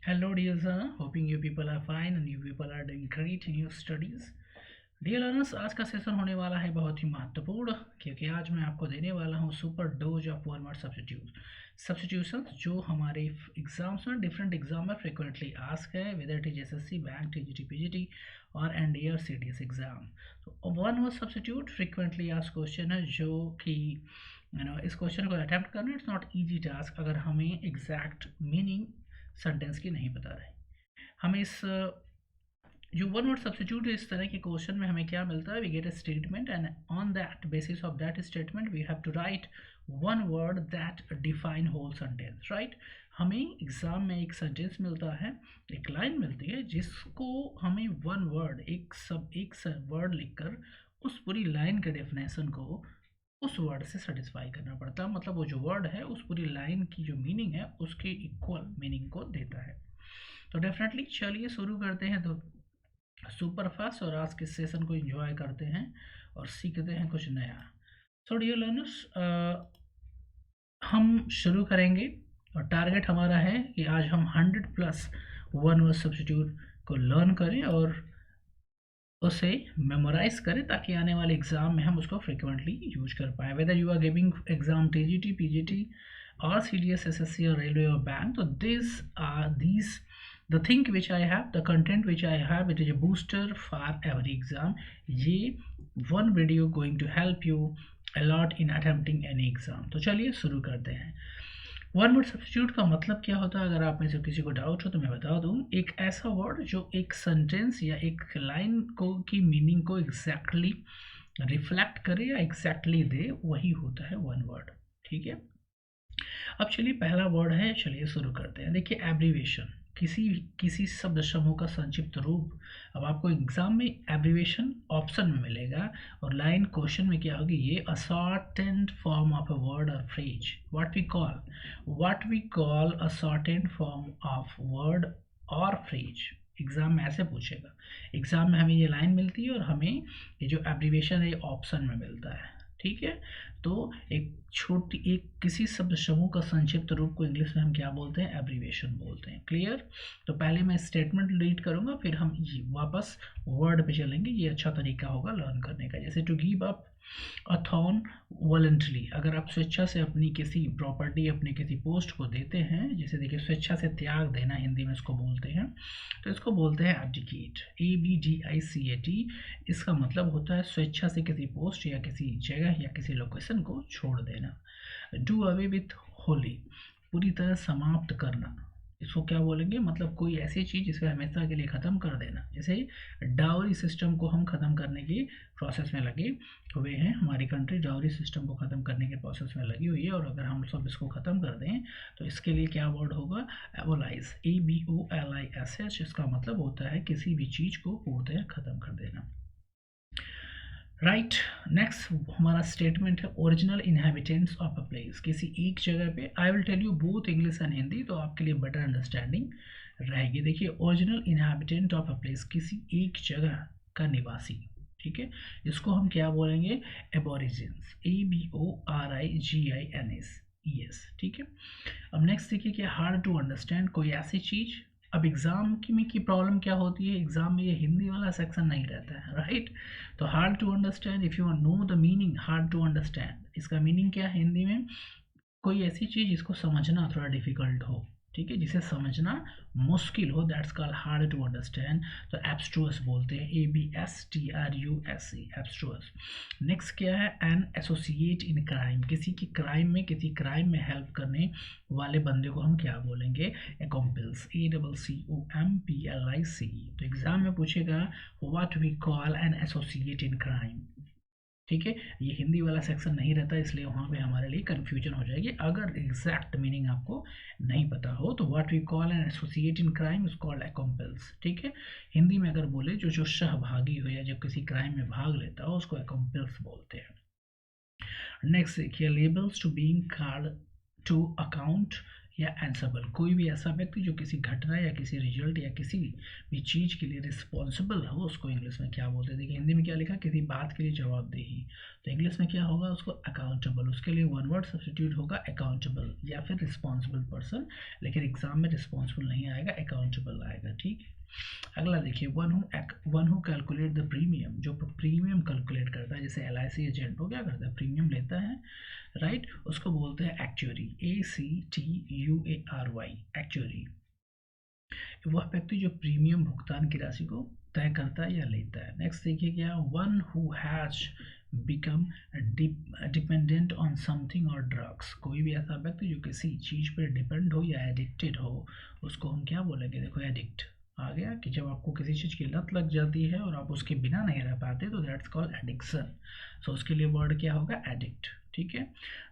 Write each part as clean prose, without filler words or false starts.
Hello dear learner, hoping you people are fine and you people are doing great in your studies. Dear learners, आज का session होने वाला है बहुत ही महत्वपूर्ण, क्योंकि आज मैं आपको देने वाला हूँ super dose of one word substitutions जो हमारे एग्जाम्स में डिफरेंट एग्जाम में फ्रिक्वेंटली आस्क है, whether it is SSC, bank, TGT, PGT और एनडीए और सीडीएस एग्जाम। तो one word substitute frequently ask question है जो कि इस क्वेश्चन को अटैम्प्ट करना इट्स नॉट ईजी टास्क अगर हमें एग्जैक्ट मीनिंग सेंटेंस की नहीं पता रहे। हमें इस जो वन वर्ड सब्स्टिट्यूट इस तरह के क्वेश्चन में हमें क्या मिलता है, we get a statement and on that basis of that statement we have to write one word that define whole sentence, right. हमें एग्जाम में एक सेंटेंस मिलता है, एक लाइन मिलती है जिसको हमें वन वर्ड एक वर्ड लिखकर उस पूरी लाइन के डेफिनेशन को उस वर्ड से सेटिस्फाई करना पड़ता है। मतलब वो जो वर्ड है उस पूरी लाइन की जो मीनिंग है उसके इक्वल मीनिंग को देता है। तो डेफिनेटली चलिए शुरू करते हैं तो सुपर फास्ट और आज के सेशन को एंजॉय करते हैं और सीखते हैं कुछ नया। सो डियर लर्नर्स, हम शुरू करेंगे और टारगेट हमारा है कि आज हम 100+ वन वर्ड सब्स्टिट्यूट को लर्न करें और उसे मेमोराइज करें ताकि आने वाले एग्जाम में हम उसको फ्रिक्वेंटली यूज कर पाएँ। Whether you are giving exam TGT, PGT और सीडीएस, एसएससी और रेलवे और बैंक, तो these the thing which I have, the content which I have, it is a booster for every exam. ये one video going to help you a lot in attempting any exam. तो चलिए शुरू करते हैं। One word substitute का मतलब क्या होता है, अगर आप में से किसी को डाउट हो तो मैं बता दूं, एक ऐसा वर्ड जो एक सेंटेंस या एक लाइन को की मीनिंग को एग्जैक्टली रिफ्लेक्ट करे या एग्जैक्टली दे, वही होता है वन वर्ड। ठीक है, अब चलिए पहला वर्ड है, चलिए शुरू करते हैं। देखिए एब्रीविएशन, किसी शब्द समूह का संक्षिप्त रूप। अब आपको एग्जाम में एब्रीविएशन ऑप्शन में मिलेगा और लाइन क्वेश्चन में क्या होगी, ये a shortened form of a word और phrase, what we call a shortened form of word और फ्रेज। एग्जाम में ऐसे पूछेगा, एग्जाम में हमें ये लाइन मिलती है और हमें ये जो एब्रीविएशन है ऑप्शन में मिलता है। ठीक है, तो एक किसी शब्द समूह का संक्षिप्त रूप को इंग्लिश में हम क्या बोलते हैं, एब्रीविएशन बोलते हैं। क्लियर। तो पहले मैं स्टेटमेंट रीड करूंगा, फिर हम वापस वर्ड पे चलेंगे, ये अच्छा तरीका होगा लर्न करने का। जैसे to give up a throne voluntarily, अगर आप स्वेच्छा से अपनी किसी प्रॉपर्टी, अपने किसी पोस्ट को देते हैं, जैसे देखिए स्वेच्छा से त्याग देना हिंदी में इसको बोलते हैं, तो इसको बोलते हैं एब्डिकेट, ABDICAT। इसका मतलब होता है स्वेच्छा से किसी पोस्ट या किसी जगह या किसी लोकेशन को छोड़ देना। डू अवे विथ होली, पूरी तरह समाप्त करना, इसको क्या बोलेंगे, मतलब कोई ऐसी चीज़ जिसे हमेशा के लिए ख़त्म कर देना। जैसे डाउरी सिस्टम को हम ख़त्म करने की प्रोसेस में लगे हुए हैं, हमारी कंट्री डाउरी सिस्टम को ख़त्म करने के प्रोसेस में लगी हुई है, और अगर हम सब इसको ख़त्म कर दें तो इसके लिए क्या वर्ड होगा, एबोलाइज, ABOLISH। इसका मतलब होता है किसी भी चीज़ को पूर्णतः ख़त्म कर देना। राइट, नेक्स्ट हमारा स्टेटमेंट है original inhabitants of a place, किसी एक जगह पे। I will tell you both English and Hindi, तो आपके लिए बेटर अंडरस्टैंडिंग रहेगी। देखिए original inhabitant of a place, किसी एक जगह का निवासी। ठीक है, इसको हम क्या बोलेंगे, एबोरिजिन्स, ABORIGINS। ठीक है, अब नेक्स्ट देखिए क्या, हार्ड टू अंडरस्टैंड, कोई ऐसी चीज़। अब एग्जाम की प्रॉब्लम क्या होती है, एग्जाम में ये हिंदी वाला सेक्शन नहीं रहता है, राइट। तो hard to understand, if you know the meaning, hard to understand इसका मीनिंग क्या है हिंदी में, कोई ऐसी चीज़ जिसको समझना थोड़ा डिफिकल्ट हो। ठीक है, जिसे समझना मुश्किल हो, that's called hard to understand. तो एब्स्ट्रूअस बोलते हैं, ABSTRUSE, एब्स्ट्रूअस। नेक्स्ट क्या है, एन एसोसिएट इन क्राइम, किसी क्राइम में हेल्प करने वाले बंदे को हम क्या बोलेंगे, एकम्पल्स, ACCOMPLICE। तो एग्जाम में पूछेगा what we call an associate in crime. ठीक है, ये हिंदी वाला सेक्शन नहीं रहता, इसलिए वहाँ पे हमारे लिए कन्फ्यूजन हो जाएगी अगर एग्जैक्ट मीनिंग आपको नहीं पता हो। तो what we call an associate in crime is called accomplice. ठीक है, हिंदी में अगर बोले जो सहभागी हो या जो किसी क्राइम में भाग लेता हो उसको एकम्पल्स बोलते हैं। नेक्स्ट देखिए, liable to being called to account या आंसरेबल, कोई भी ऐसा व्यक्ति जो किसी घटना या किसी रिजल्ट या किसी भी चीज़ के लिए रिस्पॉन्सिबल हो, उसको इंग्लिश में क्या बोलते हैं? देखिए हिंदी में क्या लिखा, किसी बात के लिए जवाबदेही, तो इंग्लिश में क्या होगा उसको? अकाउंटेबल। उसके लिए वन वर्ड सब्स्टिट्यूट होगा अकाउंटेबल या फिर रिस्पॉन्सिबल पर्सन, लेकिन एग्जाम में रिस्पॉन्सिबल नहीं आएगा, अकाउंटेबल आएगा। ठीक है, अगला देखिए, one who calculate the premium, जो प्रीमियम कैलकुलेट करता है, जैसे LIC एजेंट हो क्या करता है? प्रीमियम लेता है, राइट, उसको बोलते हैं एक्चुअरी, ACTUARY, एक्चुअरी। वह व्यक्ति जो प्रीमियम भुगतान की राशि को तय करता है या लेता है। नेक्स्ट देखिए क्या, one who has become dependent on something और ड्रग्स, कोई भी ऐसा व्यक्ति जो किसी चीज़ पर डिपेंड हो या एडिक्टेड हो, उसको हम क्या बोलेंगे? देखो एडिक्ट आ गया, कि जब आपको किसी चीज़ की लत लग जाती है और आप उसके बिना नहीं रह पाते, तो दैट्स कॉल्ड एडिक्शन। सो उसके लिए वर्ड क्या होगा? एडिक्ट। ठीक है,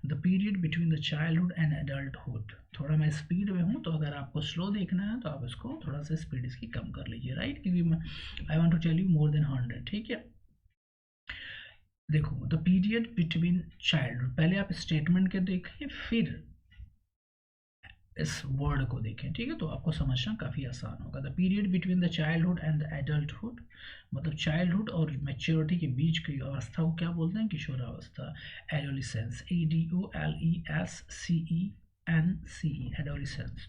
the period between the childhood and adulthood, थोड़ा मैं स्पीड में हूँ, तो अगर आपको स्लो देखना है तो आप इसको थोड़ा सा स्पीड इसकी कम कर लीजिए, राइट, क्योंकि मैं I want to tell you more than 100। ठीक है, देखो द पीरियड बिटवीन चाइल्डहुड, पहले आप स्टेटमेंट के देखें फिर इस वर्ड को देखें। ठीक है, तो आपको समझना काफ़ी आसान होगा। The period between the childhood and the adulthood, मतलब चाइल्डहुड और मैच्योरिटी के बीच की अवस्था को क्या बोलते हैं? किशोरावस्था। Adolescence, ADOLESCENCE, adolescence.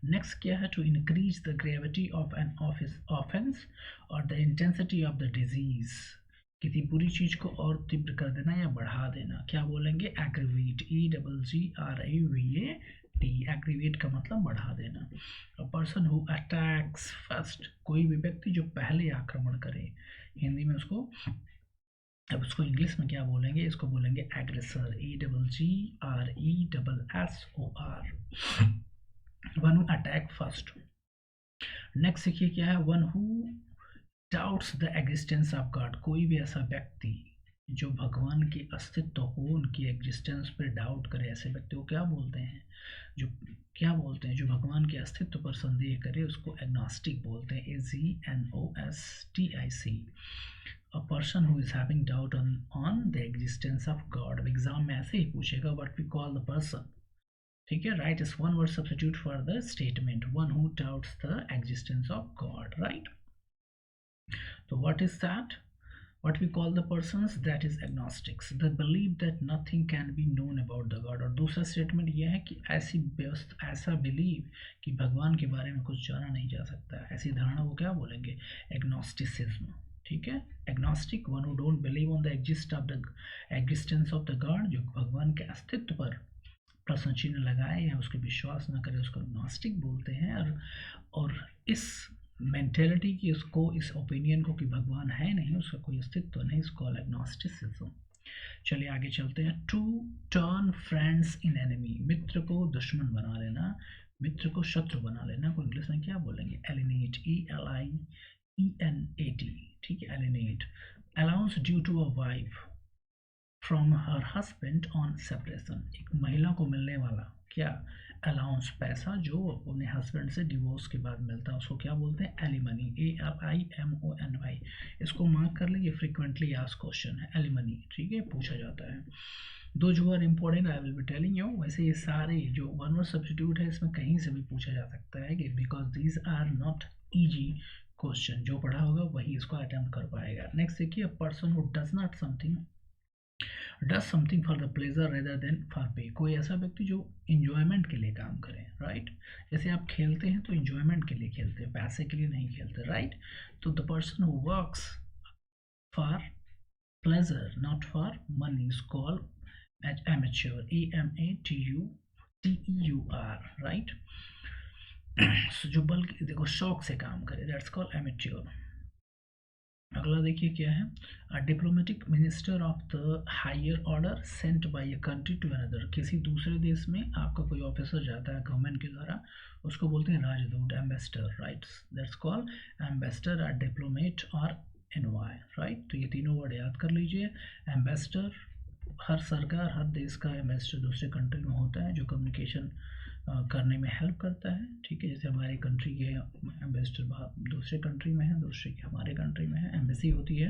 नेक्स्ट क्या है? To increase the gravity of an offence और the intensity of the disease, किसी बुरी चीज को और तीव्र कर देना या बढ़ा देना, क्या बोलेंगे? एग्रीवेट, EGGRAVAT, एग्रीवेट का मतलब बढ़ा देना। अ पर्सन हु अटैक्स फर्स्ट, कोई भी व्यक्ति जो पहले आक्रमण करे, हिंदी में उसको, अब उसको इंग्लिश में क्या बोलेंगे? इसको बोलेंगे aggressor, EGGRESSOR, one who attack first. Next देखिए क्या है, one who doubts the existence of God, कोई भी ऐसा व्यक्ति जो भगवान के अस्तित्व को, उनकी एग्जिस्टेंस पर डाउट करे, ऐसे व्यक्ति को क्या बोलते हैं? जो क्या बोलते हैं? जो भगवान के अस्तित्व पर संदेह करे, उसको एग्नोस्टिक बोलते हैं, AGNOSTIC। A person who is having doubt on the existence of God, exam में ऐसे ही पूछेगा, what we call the person. ठीक है, right is one word substitute for the statement, one who doubts the existence of God, right. So what is that? What we call the persons, that is agnostics. They believe that nothing can be known about the God. और दूसरा statement यह है कि ऐसा believe कि भगवान के बारे में कुछ जाना नहीं जा सकता, ऐसी धारणा को क्या बोलेंगे? एग्नोस्टिसिज्म। ठीक है, agnostic, one who don't believe on the existence of the God, जो भगवान के अस्तित्व पर प्रश्न चिन्ह लगाए या उसके विश्वास न करे, उसको एग्नोस्टिक बोलते हैं। और इस मेंटेलिटी की, उसको, इस ओपिनियन को कि भगवान है नहीं, उसका कोई अस्तित्व नहीं, इसको एग्नोस्टिसिज्म। चलिए आगे चलते हैं। To turn friends in enemy, मित्र को दुश्मन बना लेना, मित्र को शत्रु बना लेना को इंग्लिश में क्या बोलेंगे? एलिनेट, ELIENAT। ठीक है, alienate. Allowance due to a wife from her husband on separation, एक महिला को मिलने वाला क्या? अलाउंस, पैसा जो अपने हस्बैंड से डिवोर्स के बाद मिलता है, उसको क्या बोलते हैं? Alimony, ALIMONY। इसको मार्क कर लीजिए, फ्रीक्वेंटली आस्क्ड क्वेश्चन है एलिमनी। ठीक है, पूछा जाता है। दो जो are important I will be telling you. वैसे ये सारे जो वन वर्ड सब्स्टिट्यूट है, इसमें कहीं से भी पूछा जा सकता है, कि because these are not easy question, जो पढ़ा होगा वही इसको अटेम्प्ट कर पाएगा। नेक्स्ट देखिए, अ person who does not does something for the pleasure rather than for पे, कोई ऐसा व्यक्ति जो इंजॉयमेंट के लिए काम करे, राइट। जैसे आप खेलते हैं तो इंजॉयमेंट के लिए खेलते हैं, पैसे के लिए नहीं खेलते, राइट। तो the person who works for pleasure not for money is called amateur, AMATUR, right. जो बल्कि देखो शौक से काम करे, दैट्स कॉल्ड एमेच्योर। अगला देखिए क्या है, a diplomatic minister of the higher order sent by a country to another, किसी दूसरे देश में आपका कोई ऑफिसर जाता है गवर्नमेंट के द्वारा, उसको बोलते हैं राजदूत, ambassador, right, that's called ambassador, और डिप्लोमेट और एनवाय, राइट। तो ये तीनों वर्ड याद कर लीजिए। एम्बेसडर, हर सरकार, हर देश का एम्बेसडर दूसरे कंट्री में होता है, जो कम्युनिकेशन करने में हेल्प करता है। ठीक है, जैसे हमारे कंट्री के एम्बेसडर दूसरे कंट्री में है, दूसरे के हमारे कंट्री में है, एम्बेसी होती है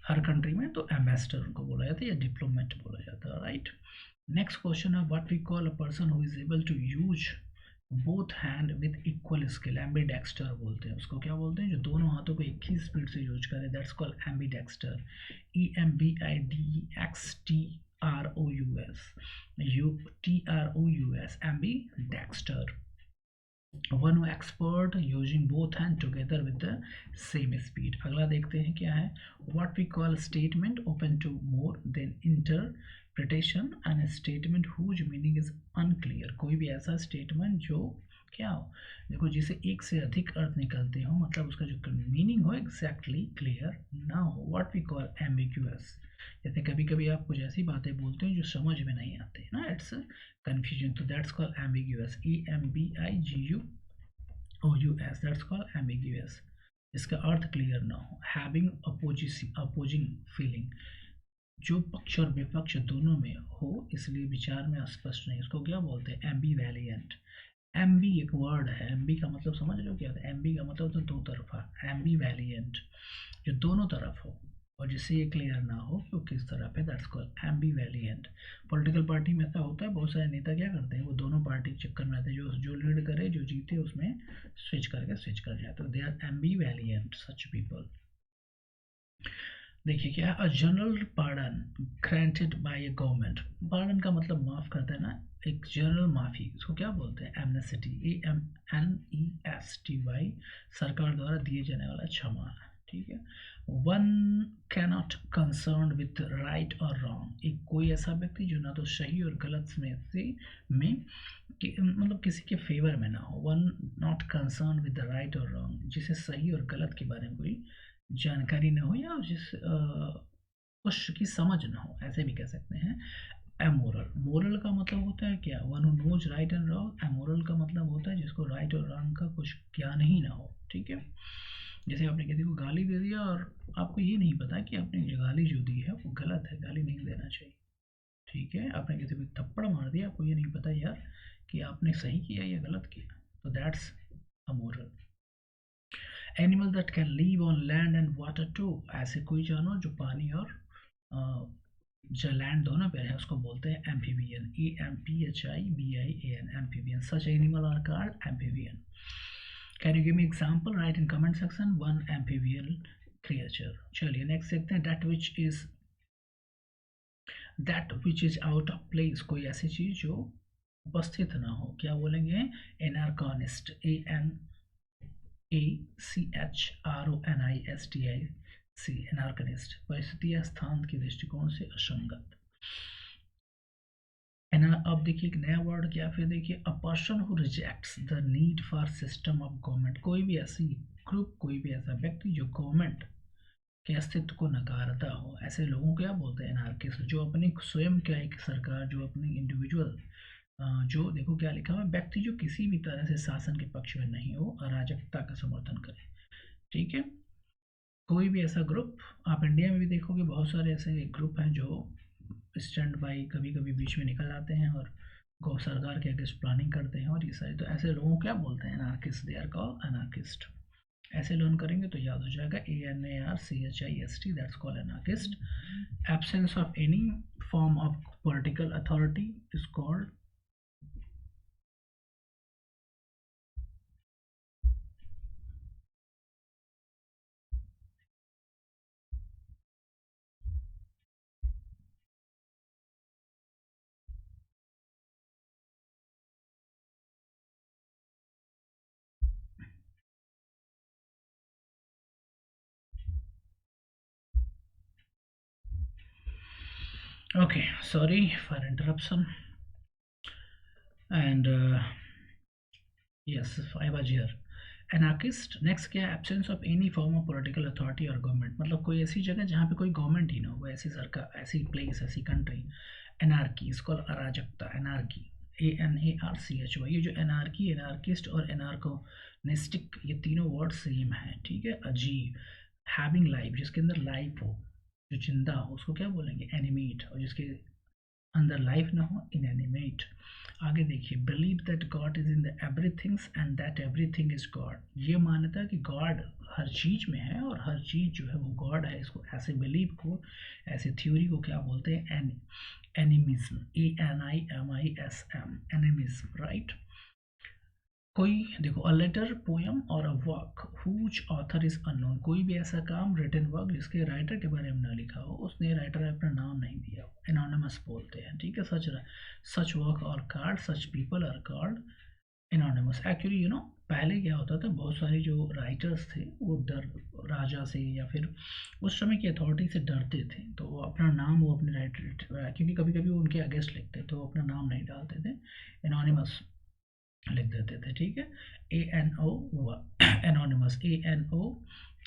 हर कंट्री में, तो एम्बेसडर उनको बोला जाता है या डिप्लोमेट बोला जाता है, राइट। नेक्स्ट क्वेश्चन है what we call a person who is able to use both hand with equal skill, ambidexter बोलते हैं उसको। क्या बोलते हैं? जो दोनों हाथों को एक ही स्पीड से यूज करे, that's called ambidexter. EMBIDEXTROUS, ambidexter. One expert using both hand together with the same speed. अगला देखते हैं क्या है। What we call statement open to more than interpretation and statement whose meaning is unclear. कोई भी ऐसा statement जो क्या हो, देखो जिसे एक से अधिक अर्थ निकलते हो, मतलब उसका जो मीनिंग हो एग्जैक्टली क्लियर ना हो, व्हाट वी कॉल एम्बिग्यूअस। जैसे कभी कभी आप कुछ ऐसी बातें बोलते हैं जो समझ में नहीं आती ना, इट्स कंफ्यूजन, तो that's called ambiguous. EMBIGUOUS, that's called ambiguous. इसका अर्थ क्लियर ना हो। हैविंग अपोजिंग फीलिंग, जो पक्ष और विपक्ष दोनों में हो इसलिए विचार में अस्पष्ट नहीं, उसको क्या बोलते हैं? एम्बीवैलिएंट। एम्बी एक वर्ड है, एम्बी का मतलब समझ रहे हो क्या था? एम्बी का मतलब होता है दो तरफा। एम्बीवैलिएंट, जो दोनों तरफ हो और जिससे ये क्लियर ना हो कि वो किस तरफ है, दैट्स कॉल्ड एम्बीवैलिएंट। पॉलिटिकल पार्टी में ऐसा होता है, बहुत सारे नेता क्या करते हैं, वो दोनों पार्टी के चक्कर में आते हैं, जो लीड करे, जो जीते उसमें स्विच कर जाते हैं, दे आर एम्बीवैलिएंट सच पीपल। देखिए क्या, a general pardon granted by a government. Pardon का मतलब माफ करते हैं ना, एक जनरल माफी, इसको क्या बोलते हैं? एमनेस्टी। AMNESTY, सरकार द्वारा दिए जाने वाला क्षमा। ठीक है। One cannot concern with right और रॉन्ग, एक कोई ऐसा व्यक्ति जो ना तो सही और गलत में से में मतलब किसी के फेवर में ना हो। One not concern with the right और रॉन्ग, जिसे सही और गलत के बारे में कोई जानकारी ना हो या जिस उसकी समझ ना हो, ऐसे भी कह सकते हैं। एमोरल, मोरल का मतलब होता है क्या? One who knows right and wrong. Amoral का मतलब होता है जिसको राइट और रॉन्ग का कुछ ज्ञान ही ना हो। ठीक है। जैसे आपने किसी को गाली दे दिया और आपको ये नहीं पता कि आपने जो गाली जो दी है वो गलत है, गाली नहीं देना चाहिए। ठीक है। आपने किसी को थप्पड़ मार दिया, आपको ये नहीं पता यार कि आपने सही किया या गलत किया, तो that's amoral. Animal that can live on land and water too, ऐसे कोई जानवर जो पानी और जो लैंड दोनों पे है उसको बोलते हैं amphibian. AMPHIBIAN, amphibian. Such animal are called amphibian. Can you give me example? Write in comment section one amphibian creature. चलिए नेक्स्ट देखते हैं। That which is out of place, कोई ऐसी चीज जो उपस्थित ना हो, क्या बोलेंगे? एनार्कॉनिस्ट। ANACHRONISTIC, एनार्कनिस्ट। परिस्थिति या स्थान के दृष्टिकोण से असंगत। अब देखिए एक नया वर्ड क्या, फिर देखिए अ person who rejects the need for system of government, कोई भी ऐसी ग्रुप, कोई भी ऐसा व्यक्ति जो गवर्नमेंट के अस्तित्व को नकारता हो, ऐसे लोगों को क्या बोलते हैं? एनार्किस्ट। जो अपनी स्वयं का एक सरकार, जो अपनी इंडिविजुअल, जो देखो क्या लिखा हुआ, व्यक्ति जो किसी भी तरह से शासन के पक्ष में नहीं हो, अराजकता का समर्थन करे। ठीक है। कोई भी ऐसा ग्रुप, आप इंडिया में भी देखोगे बहुत सारे ऐसे ग्रुप हैं जो स्टैंड बाई कभी कभी बीच में निकल आते हैं और गौ सरकार के अगेंस्ट प्लानिंग करते हैं और ये सारे, तो ऐसे लोगों को क्या बोलते हैं? Anarchist. They are called anarchist. ऐसे लर्न करेंगे तो याद हो जाएगा। ANARCHIST, that's called anarchist. Absence of any form of political authority is called okay, sorry for interruption, and yes, I was here. Anarchist. Next क्या है? Absence of any form of political authority और government, मतलब कोई ऐसी जगह जहाँ पे कोई गवर्नमेंट ही ना हो, ऐसी सरकार, ऐसी प्लेस, ऐसी कंट्री। एनार्की, इसको अराजकता, एनार्की। ANARCHY, ये जो एनार्की, एनार्किस्ट और एनार्कोनिस्टिक, ये तीनों वर्ड सेम है। ठीक है। अजीब। हैविंग लाइफ, जिसके अंदर लाइफ हो, जो जिंदा हो, उसको क्या बोलेंगे? एनिमेट। और जिसके अंदर लाइफ ना हो, इनएनिमेट। आगे देखिए, believe that God is in the everything's and that everything is God. ये मान्यता कि गॉड हर चीज में है और हर चीज जो है वो गॉड है, इसको ऐसे बिलीव को, ऐसे थ्योरी को क्या बोलते हैं? Animism, ANIMISM, animism, right. कोई देखो, अ लेटर, पोयम और a work whose author is unknown. कोई भी ऐसा काम, रिटन वर्क, जिसके राइटर के बारे में ना लिखा हो, उसने राइटर अपना नाम नहीं दिया हो, एनोनिमस बोलते हैं, ठीक है। सच वर्क और card, such people are called anonymous. Actually पहले क्या होता था, बहुत सारे जो राइटर्स थे वो राजा से या फिर उस समय की अथॉरिटी से डरते थे, तो वो अपना नाम, वो अपने राइटर, क्योंकि कभी कभी वो उनके अगेंस्ट लिखते तो वो अपना नाम नहीं डालते थे, एनोनिमस लिख देते थे, ठीक है। ANO, एनोनिमस,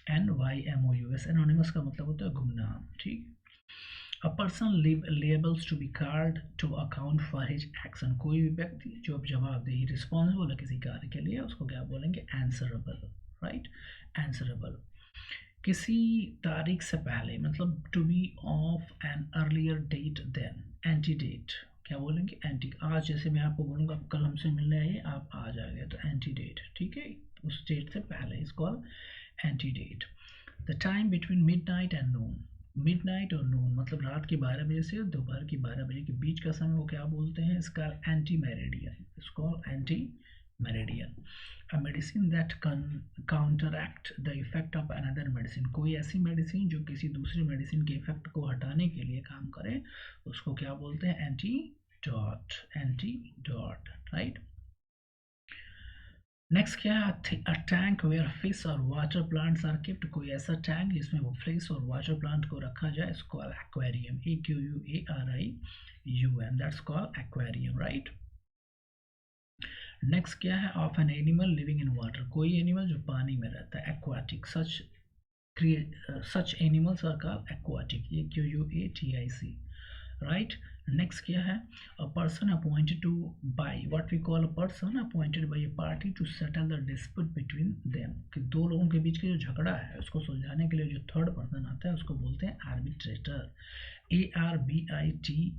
ANONYMOUS, एनोनिमस का मतलब होता है गुमनाम, ठीक। A person labels to be called to account for his action. कोई भी व्यक्ति जो अब जवाबदेही, रिस्पॉन्सिबल है किसी कार्य के लिए, उसको क्या बोलेंगे? Answerable, right, answerable. किसी तारीख से पहले, मतलब to be of an earlier date than, antedate, क्या बोलेंगे? एंटी। आज जैसे मैं आपको बोलूँगा कल हमसे मिलने आइए, आप आ जाएंगे, तो एंटी डेट, ठीक है, उस डेट से पहले, is called antedate. The time between midnight and noon, midnight और नून मतलब रात के 12 बजे से दोपहर की 12 बजे के बीच का समय, वो क्या बोलते हैं? इसका एंटी मेरिडियन, इसको anti meridian. A medicine that counteract the effect of another medicine. कोई ऐसी मेडिसिन जो किसी दूसरी मेडिसिन के इफेक्ट को हटाने के लिए काम करे, उसको क्या बोलते हैं? Antidote, antidote, right. नेक्स्ट क्या है? अ टैंक वेयर फिश और वाटर प्लांट्स आर केप्ट। कोई ऐसा टैंक जिसमें वो फिश और वाटर प्लांट को रखा जाए, इसको aquarium, AQUARIUM, that's called aquarium, right. Next क्या है? Of an animal living in water. कोई एनिमल जो पानी में रहता है, aquatic, such animals are called aquatic, AQUATIC, right. Next क्या है? A person appointed to by, what we call a person appointed by a party to settle the dispute between them, कि दो लोगों के बीच का जो झगड़ा है उसको सुलझाने के लिए जो थर्ड पर्सन आता है उसको बोलते हैं आर्बिट्रेटर, ARBITRATUR।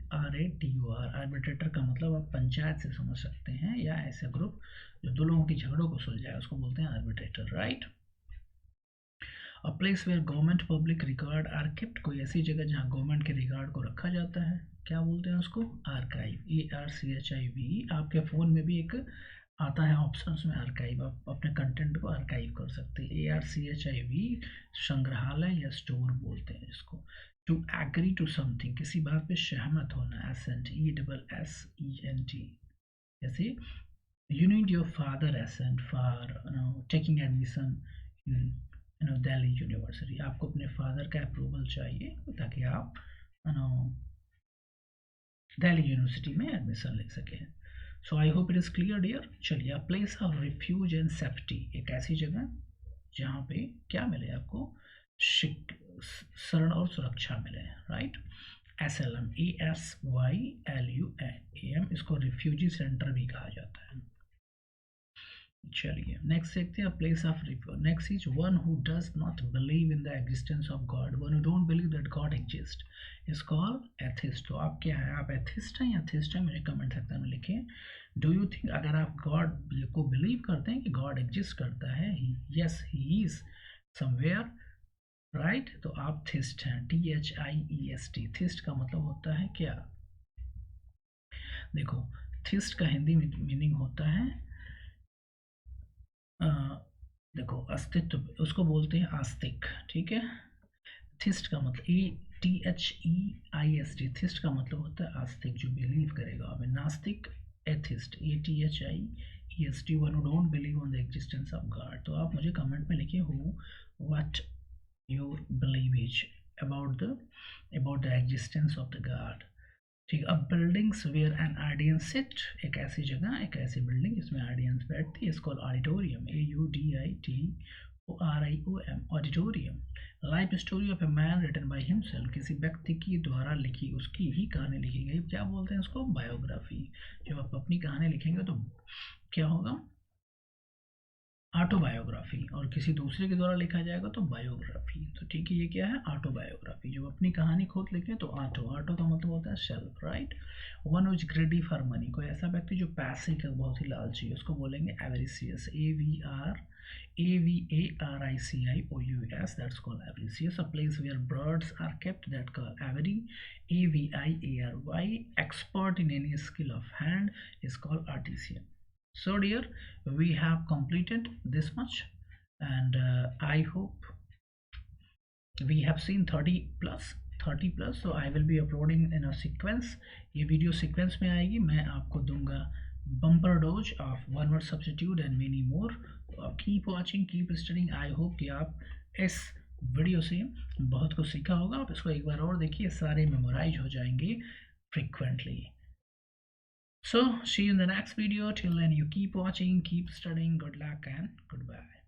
आर्बिट्रेटर का मतलब आप पंचायत से समझ सकते हैं, या ऐसे ग्रुप जो दो लोगों के झगड़ों को सुलझाए, उसको बोलते हैं arbitrator, right. A place where government public record are kept. कोई ऐसी जगह जहाँ गवर्नमेंट के रिकॉर्ड को रखा जाता है, क्या बोलते हैं उसको? Archive, ARCHIV। आपके फ़ोन में भी एक आता है ऑप्शन, उसमें आर्काइव, आप अपने कंटेंट को आर्काइव कर सकते हैं, ARCHIV। संग्रहालय या स्टोर बोलते हैं इसको। टू एग्री टू समथिंग, किसी बात पे सहमत होना, एसेंट, ESSENT। जैसे you need your father assent for taking admission in Delhi university. आपको अपने फादर का अप्रूवल चाहिए ताकि आप दिल्ली यूनिवर्सिटी में एडमिशन ले सकें। So I hope it is clear dear. चलिए, a place of refuge and safety, एक ऐसी जगह जहाँ पे क्या मिले आपको? शरण और सुरक्षा मिले, राइट। SLM, ASYLUM, इसको रिफ्यूजी सेंटर भी कहा जाता है। चलिए नेक्स्ट देखते हैं, place of refuge. Next is one who does not believe in the existence of God, one who don't believe that God exist is called atheist. तो आप क्या है? आप एथिस्ट हैं या एथिस्ट हैं? मुझे कमेंट सेक्शन में लिखें। डू यू थिंक, अगर आप गॉड को बिलीव करते हैं कि गॉड एग्जिस्ट करता है, yes he is somewhere, right, तो आप थिस्ट हैं, THIEST। थिस्ट का मतलब होता है क्या? देखो, थिस्ट का हिंदी मीनिंग होता है देखो, अस्तित्व, उसको बोलते हैं आस्तिक, ठीक है। थिस्ट का मतलब THEIST, थिस्ट का मतलब होता है आस्तिक, जो बिलीव करेगा। अब नास्तिक, atheist, ATHIEST, one who don't believe on the existence of God. तो आप मुझे कमेंट में लिखिए who what your believe is about the existence of the God, ठीक है। अब buildings where an audience sit, एक ऐसी जगह, एक ऐसी बिल्डिंग जिसमें ऑडियंस बैठती है, इसको auditorium, AUDITORIOM, auditorium. Life story of a man written by himself, किसी व्यक्ति की द्वारा लिखी, उसकी ही कहानी लिखी गई, क्या बोलते हैं उसको? बायोग्राफी। जब आप अपनी कहानी लिखेंगे तो क्या होगा? ऑटोबायोग्राफी, और किसी दूसरे के द्वारा लिखा जाएगा तो बायोग्राफी। तो ठीक है, ये क्या है? ऑटोबायोग्राफी। जब अपनी कहानी खुद लिखें तो ऑटो का मतलब होता है self, right. One which ग्रेडी for money, कोई ऐसा व्यक्ति जो पैसे का बहुत ही लालची है, उसको बोलेंगे एवरिसियस, AVRICIOUS, that's called avaricious. A place where birds are kept, that called aviary, AVIARY. Expert in any skill of hand is called artisan. So dear, we have completed this much, and I hope we have seen 30 plus. So I will be uploading in a sequence. ये video sequence में आएगी, मैं आपको दूंगा bumper dose of one word substitute and many more. Keep watching, keep studying. I hope कि आप इस video से बहुत कुछ सीखा होगा। आप इसको एक बार और देखिए, सारे मेमोराइज हो जाएंगे frequently. So see you in the next video. Till then, you keep watching, keep studying. Good luck and goodbye.